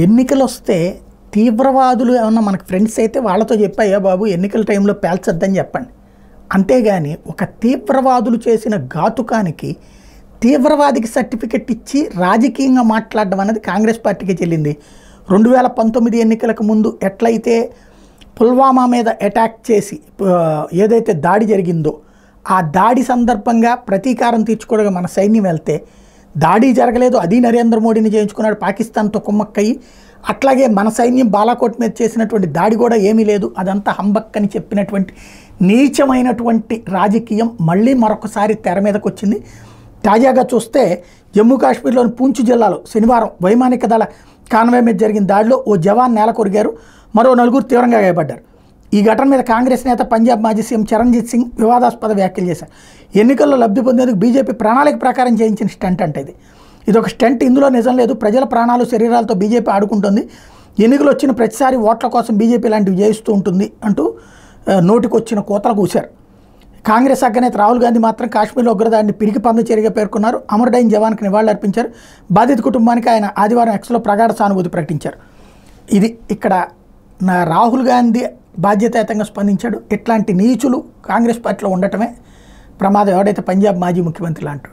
ఎన్నికలు వస్తే తీవ్రవాదులు ఏమన్నా మనకు ఫ్రెండ్స్ అయితే వాళ్ళతో చెప్పయ్యా బాబు ఎన్నికల టైంలో పేల్చొద్దని చెప్పండి. అంతేగాని ఒక తీవ్రవాదులు చేసిన ఘాతుకానికి తీవ్రవాదికి సర్టిఫికెట్ ఇచ్చి రాజకీయంగా మాట్లాడడం అనేది కాంగ్రెస్ పార్టీకి చెల్లింది. 2019 ఎన్నికలకు ముందు ఎట్లయితే పుల్వామా మీద అటాక్ చేసి ఏదైతే దాడి జరిగిందో ఆ దాడి సందర్భంగా ప్రతీకారం తీర్చుకోవడం మన సైన్యం వెళ్తే దాడి జరగలేదు, అది నరేంద్ర మోడీని చేయించుకున్నాడు పాకిస్తాన్తో కుమ్మక్కయ్యి. అట్లాగే మన సైన్యం బాలాకోట్ మీద చేసినటువంటి దాడి కూడా ఏమీ లేదు, అదంతా హంబక్ అని చెప్పినటువంటి నీచమైనటువంటి రాజకీయం మళ్ళీ మరొకసారి తెర మీదకి వచ్చింది. తాజాగా చూస్తే జమ్మూ కాశ్మీర్లోని పూంచ్ జిల్లాలో శనివారం వైమానిక దళ కాన్వాయ్ మీద జరిగిన దాడిలో ఓ జవాన్ నేల కొరిగారు, మరో 4 తీవ్రంగా గాయపడ్డారు. ఈ ఘటన మీద కాంగ్రెస్ నేత పంజాబ్ మాజీ సీఎం చరణ్జీత్ సింగ్ వివాదాస్పద వ్యాఖ్యలు చేశారు. ఎన్నికల్లో లబ్ధి పొందేందుకు బీజేపీ ప్రణాళిక ప్రకారం చేయించిన స్టంట్ అంటే ఇది ఒక స్టంట్, ఇందులో నిజం లేదు, ప్రజల ప్రాణాలు శరీరాలతో బీజేపీ ఆడుకుంటుంది, ఎన్నికలు వచ్చిన ప్రతిసారి ఓట్ల కోసం బీజేపీ లాంటివి చేయిస్తూ ఉంటుంది అంటూ నోటికొచ్చిన కోతలు కూశారు. కాంగ్రెస్ అగ్రనేత రాహుల్ గాంధీ మాత్రం కాశ్మీర్లో ఉగ్రదాడిని పిరికి పంద చర్యగా పేర్కొన్నారు. అమరుడైన జవాన్కి నివాళులర్పించారు. బాధిత కుటుంబానికి ఆయన ఆదివారం ఎక్స్లో ప్రగాఢ సానుభూతి ప్రకటించారు. ఇది ఇక్కడ రాహుల్ గాంధీ బాధ్యతాయుతంగా స్పందించాడు. ఇట్లాంటి నీచులు కాంగ్రెస్ పార్టీలో ఉండటమే ప్రమాదం. ఎవడైతే పంజాబ్ మాజీ ముఖ్యమంత్రి లాంటి